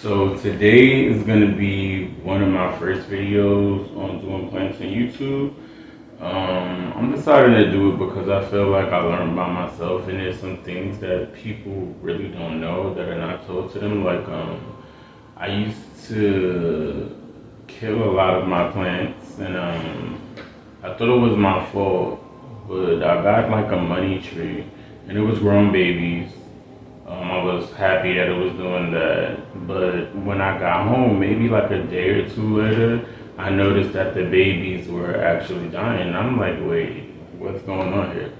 So today is gonna be one of my first videos on doing plants on YouTube. I'm deciding to do it because I feel like I learned by myself, and there's some things that people really don't know that are not told to them. I used to kill a lot of my plants, and I thought it was my fault, but I got like a money tree, and it was growing babies. I was happy that it was doing that, but when I got home, maybe like a day or two later, I noticed that the babies were actually dying. I'm like, wait, what's going on here?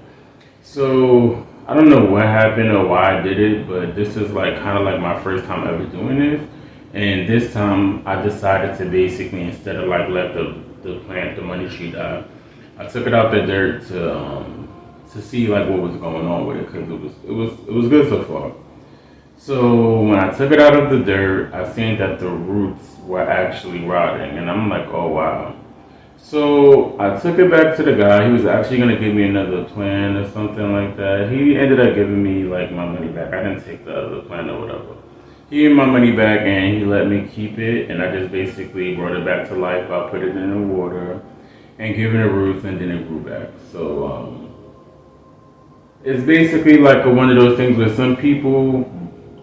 So I don't know what happened or why I did it, but this is like kind of like my first time ever doing this. And this time I decided to basically, instead of like let the plant, the money tree die, I took it out the dirt to see like what was going on with it because it was good so far. So when I took it out of the dirt, I seen that the roots were actually rotting, and I'm like, oh wow. So I took it back to the guy. He was actually gonna give me another plan or something like that. He ended up giving me like my money back. I didn't take the other plan or whatever. He gave me my money back and he let me keep it, and I just basically brought it back to life. I put it in the water and given it roots, and then it grew back. So it's basically like one of those things where some people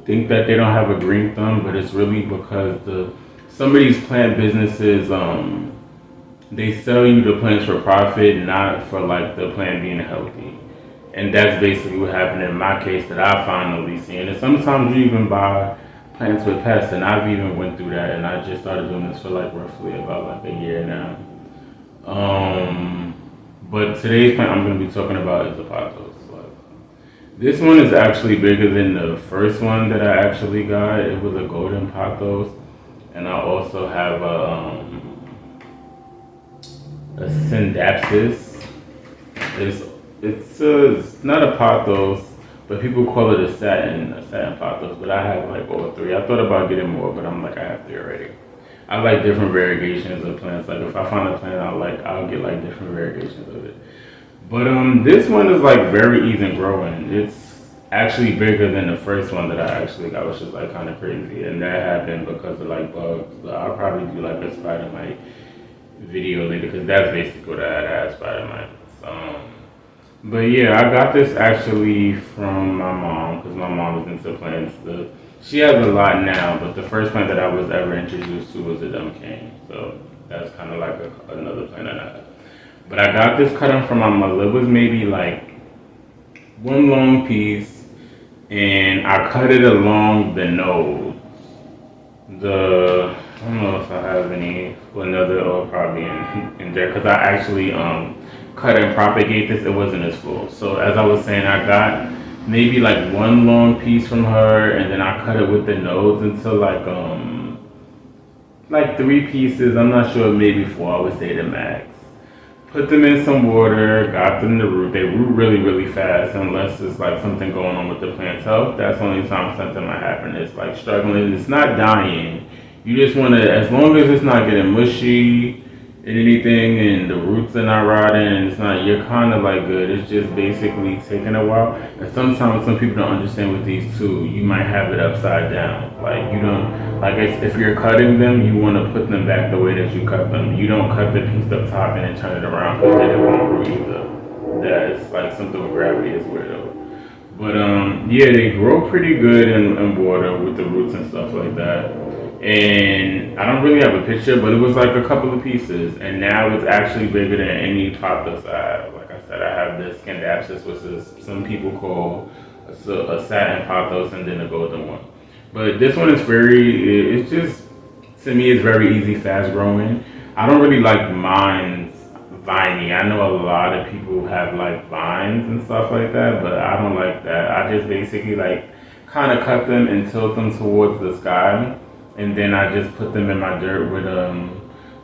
think that they don't have a green thumb, but it's really because the some of these plant businesses they sell you the plants for profit, not for like the plant being healthy. And that's basically what happened in my case that I finally seen. And sometimes you even buy plants with pests, and I've even went through that. And I just started doing this for like roughly about like a year now. Um, but today's plant I'm going to be talking about is the pothos. This one is actually bigger than the first one that I actually got. It was a golden pothos, and I also have a syndapsis. It's it's not a pothos, but people call it a satin pothos. But I have like all three. I thought about getting more, but I'm like I have three already. I like different variegations of plants. Like if I find a plant I like, I'll get like different variegations of it. But this one is like very easy growing. It's actually bigger than the first one that I actually got, which is like kind of crazy, and that happened because of like bugs. But I'll probably do like a spider mite video later because that's basically what I had spider mites. But yeah, I got this actually from my mom because my mom was into plants. She has a lot now, but the first plant that I was ever introduced to was a dumb cane. So that's kind of like another plant that I have. But I got this cut from my mother. It was maybe like one long piece, and I cut it along the nose. I don't know if I have any another or probably in there because I actually cut and propagate this. It wasn't as full. So as I was saying, I got maybe like one long piece from her, and then I cut it with the nose until like three pieces. I'm not sure, maybe four. I would say the max. Put them in some water, got them to root. They root really, really fast unless it's like something going on with the plant's health. That's the only time something might happen. It's like struggling. It's not dying. You just want to, as long as it's not getting mushy and anything and the roots are not rotting and it's not, you're kind of like good. It's just basically taking a while. And sometimes some people don't understand with these too. You might have it upside down. Like you don't, like if you're cutting them, you want to put them back the way that you cut them. You don't cut the piece up top and then turn it around because then it won't root either. That's like something with gravity is weirdo. But yeah, they grow pretty good in water with the roots and stuff like that. And I don't really have a picture, but it was like a couple of pieces, and now it's actually bigger than any pothos I have. Like I said, I have the scandapsis, which is some people call a satin pothos, and then a golden one. But this one is it's just, to me, it's very easy, fast growing. I don't really like mines viney. I know a lot of people have like vines and stuff like that, but I don't like that. I just basically like kind of cut them and tilt them towards the sky, and then I just put them in my dirt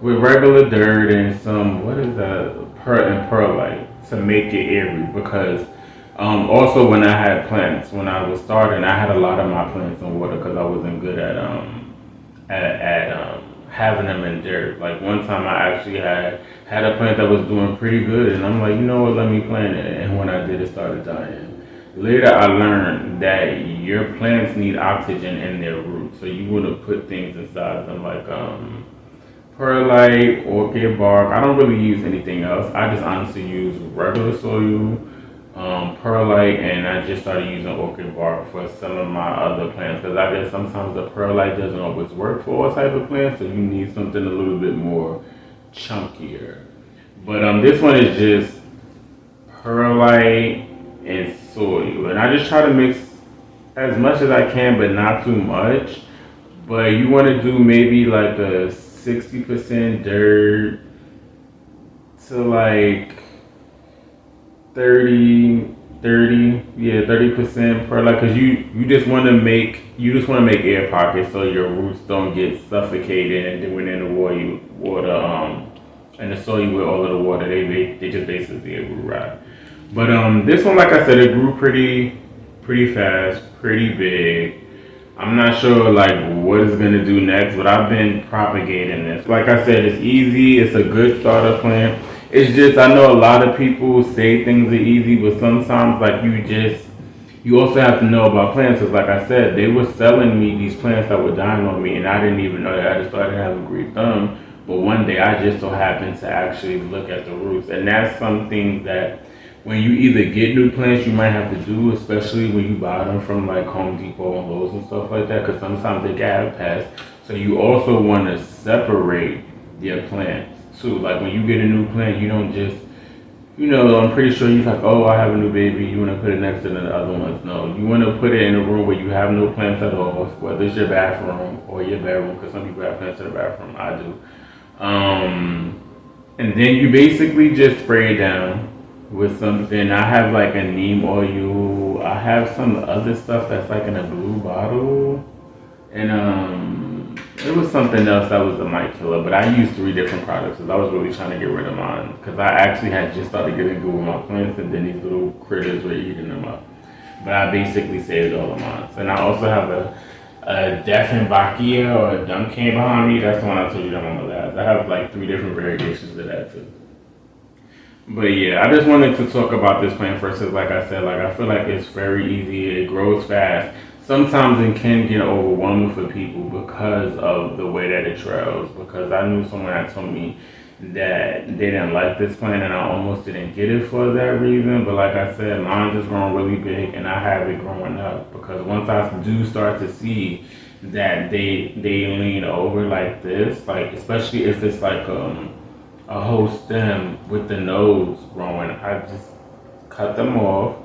with regular dirt and some, what is that, perlite to make it airy because also when I had plants when I was starting, I had a lot of my plants in water because I wasn't good at having them in dirt. Like one time I actually had a plant that was doing pretty good, and I'm like, you know what, let me plant it. And when I did, it started dying. Later, I learned that your plants need oxygen in their roots. roots. So you want to put things inside them like perlite, orchid bark. I don't really use anything else. I just honestly use regular soil, perlite, and I just started using orchid bark for some of my other plants because I guess sometimes the perlite doesn't always work for all type of plants, so you need something a little bit more chunkier. But this one is just perlite and soil, and I just try to mix as much as I can, but not too much. But you want to do maybe like a 60% dirt to like 30, 30, yeah, 30% perlite, because you just want to make air pockets so your roots don't get suffocated, and then when in the water and the soil with all of the water, they just basically a root rot. But this one, like I said, it grew pretty fast, pretty big. I'm not sure like what it's gonna do next, but I've been propagating this. Like I said, it's easy. It's a good starter plant. It's just I know a lot of people say things are easy, but sometimes like you also have to know about plants. Cause like I said, they were selling me these plants that were dying on me, and I didn't even know that. I just started having a great thumb. But one day I just so happened to actually look at the roots, and that's something that when you either get new plants, you might have to do, especially when you buy them from like Home Depot and Lowe's and stuff like that, because sometimes they can have pests. So you also want to separate your plants too. Like when you get a new plant, you don't just, I'm pretty sure you're like, oh, I have a new baby. You want to put it next to the other ones. No, you want to put it in a room where you have no plants at all, whether it's your bathroom or your bedroom, because some people have plants in the bathroom. I do. And then you basically just spray it down with something. I have like a neem oil. I have some other stuff that's like in a blue bottle, and it was something else that was the mite killer. But I used 3 different products because I was really trying to get rid of mine because I actually had just started getting good with my plants, and then these little critters were eating them up. But I basically saved all of mine, and I also have a Dieffenbachia or a Duncan behind me. That's the one I told you that one last. I have like 3 different variegations of that too. But yeah, I just wanted to talk about this plant first. Cause like I said, like I feel like it's very easy. It grows fast. Sometimes it can get overwhelming for people because of the way that it trails. Because I knew someone that told me that they didn't like this plant, and I almost didn't get it for that reason. But like I said, mine just grown really big, and I have it growing up. Because once I do start to see that they lean over like this, like especially if it's like a whole stem with the nodes growing, I just cut them off,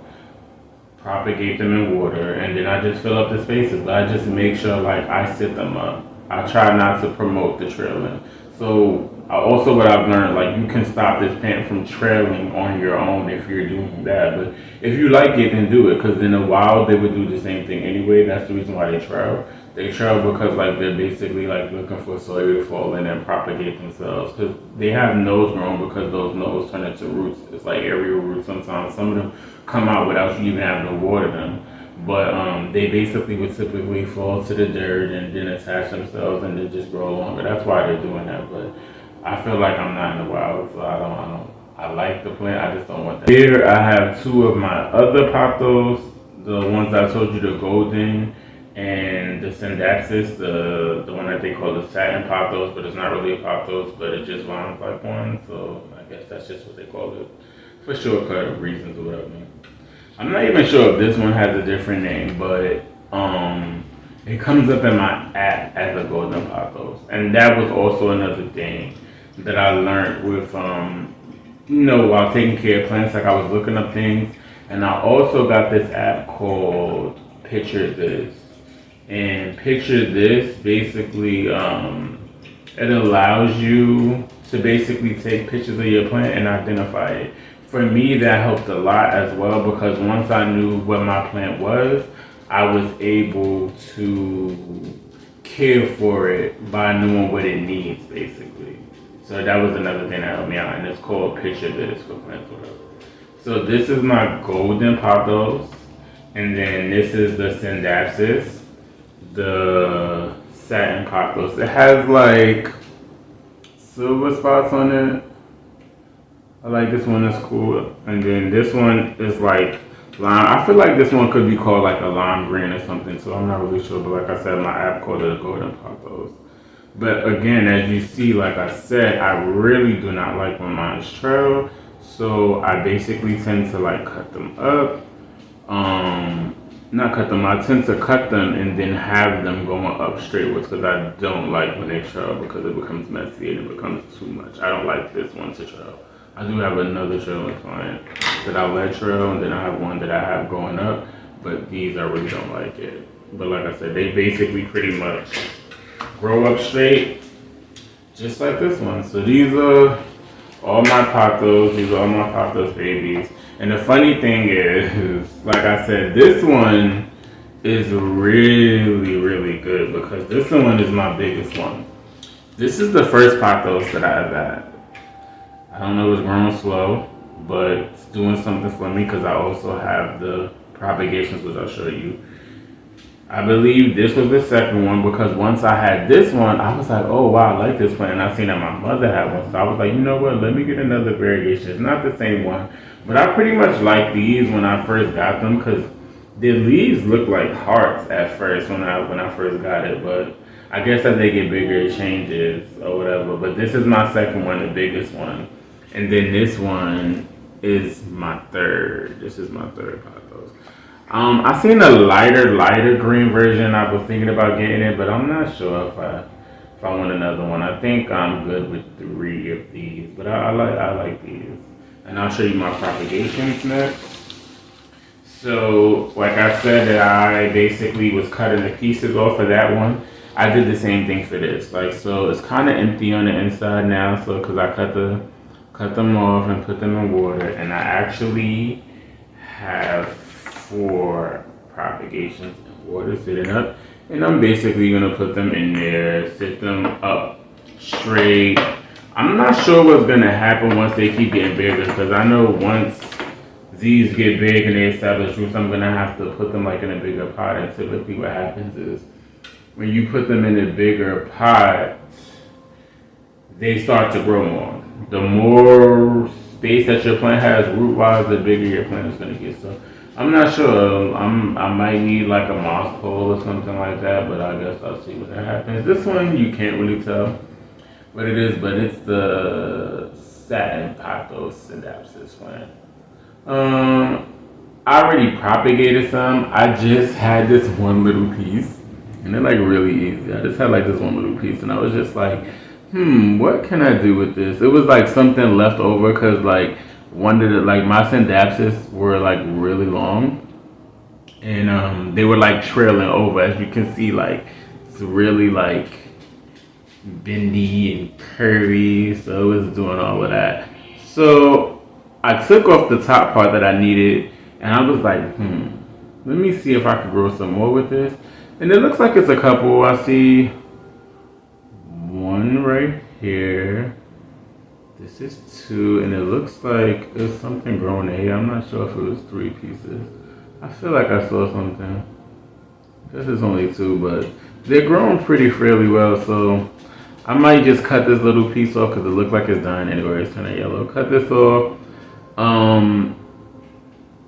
propagate them in water, and then I just fill up the spaces. I just make sure like I sit them up. I try not to promote the trailing. So also what I've learned, like you can stop this plant from trailing on your own if you're doing that. But if you like it, then do it. Because in the wild, they would do the same thing anyway. That's the reason why they trail. They trail because like they're basically like looking for soil to fall in and propagate themselves. Because they have nodes grown because those nodes turn into roots. It's like aerial roots sometimes. Some of them come out without you even having to water them. But they basically would typically fall to the dirt and then attach themselves and then just grow longer. That's why they're doing that. But I feel like I'm not in the wild, so I like the plant. I just don't want that. Here I have 2 of my other pothos, the ones I told you, the golden and the syndapsis, the one that they call the satin pothos, but it's not really a pothos, but it just vines like one. So I guess that's just what they call it for shortcut reasons or whatever. I'm not even sure if this one has a different name, but it comes up in my app as a golden pothos, and that was also another thing that I learned with while taking care of plants. Like I was looking up things, and I also got this app called Picture This, and Picture This basically it allows you to basically take pictures of your plant and identify it. For me, that helped a lot as well because once I knew what my plant was, I was able to care for it by knowing what it needs, basically. So that was another thing that helped me out, and it's called Picture This for plants, whatever. So this is my golden pothos, and then this is the syndapsis, the satin pothos. It has like silver spots on it. I like this one, it's cool. And then this one is like Lime. I feel like this one could be called like a lime green or something, so I'm not really sure. But like I said, my app called it a golden pothos. But again, as you see, like I said, I really do not like when mine's trail. So I basically tend to like cut them up. Not cut them. I tend to cut them and then have them going up straightwards because I don't like when they trail because it becomes messy and it becomes too much. I don't like this one to trail. I do have another trailing client that I let trail, and then I have one that I have going up. But these I really don't like it. But like I said, they basically pretty much grow up straight, just like this one. So these are all my pothos. These are all my pothos babies. And the funny thing is, like I said, this one is really, really good because this one is my biggest one. This is the first pothos that I've had. I don't know, it's growing slow, but it's doing something for me because I also have the propagations, which I'll show you. I believe this was the second one because once I had this one, I was like, oh wow, I like this plant. And I seen that my mother had one. So I was like, you know what, let me get another variegation. It's not the same one. But I pretty much liked these when I first got them because the leaves look like hearts at first when I first got it. But I guess as they get bigger, it changes or whatever. But this is my second one, the biggest one. And then this one is my third. This is my third pothos. I seen a lighter green version. I was thinking about getting it, but I'm not sure if I want another one. I think I'm good with 3 of these, but I like these. And I'll show you my propagations next. So, like I said, that I basically was cutting the pieces off of that one. I did the same thing for this. Like, so it's kind of empty on the inside now. So, because I cut them off and put them in water, and I actually have 4 propagations in water sitting up, and I'm basically gonna put them in there, sit them up straight. I'm not sure what's gonna happen once they keep getting bigger because I know once these get big and they establish roots, I'm gonna have to put them like in a bigger pot. And typically, what happens is when you put them in a bigger pot, they start to grow more. The more space that your plant has root-wise, the bigger your plant is gonna get. So I'm not sure. I might need like a moss pole or something like that, but I guess I'll see what that happens. This one you can't really tell what it is, but it's the satin Pothos synapsis plant. I already propagated some. I just had this one little piece, and they're like really easy. I just had like this one little piece, and I was just like, what can I do with this? It was like something left over because like one of the like my synapses were like really long, and they were like trailing over. As you can see, like it's really like bendy and curvy, so it was doing all of that. So I took off the top part that I needed, and I was like, let me see if I could grow some more with this. And it looks like it's a couple. I see one right here. This is 2, and it looks like there's something growing here. I'm not sure if it was 3 pieces. I feel like I saw something. This is only 2, but they're growing pretty fairly well, so I might just cut this little piece off because it looks like it's dying anyway. It's turning yellow. Cut this off.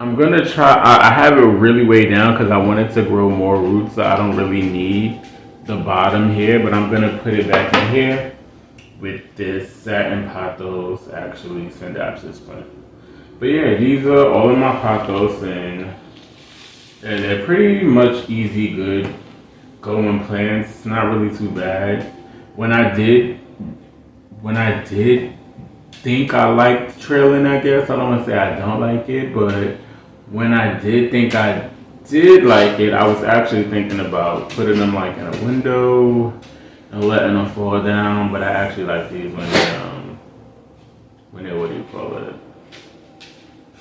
I'm gonna try. I have it really way down because I wanted to grow more roots, so I don't really need the bottom here. But I'm gonna put it back in here with this satin Pothos, actually synapsis plant. But yeah, these are all of my Pothos, and they're pretty much easy, good going plants. It's not really too bad. When I did think I liked trailing, I guess I don't want to say I don't like it, but when I did think I did like it, I was actually thinking about putting them like in a window and letting them fall down. But I actually like these when they what do you call it?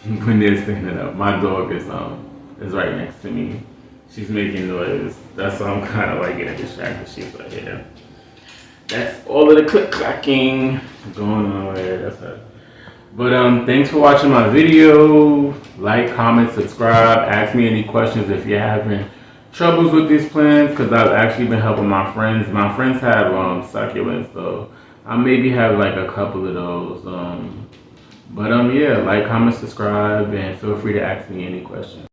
When they're standing up. My dog is right next to me. She's making noise. That's why I'm kind of like getting distracted. She's like, yeah. That's all of the click clacking going on there. That's it. But thanks for watching my video. Like, comment, subscribe. Ask me any questions if you're having troubles with these plants, because I've actually been helping my friends. My friends have succulents, though. I maybe have like a couple of those. But yeah, like, comment, subscribe, and feel free to ask me any questions.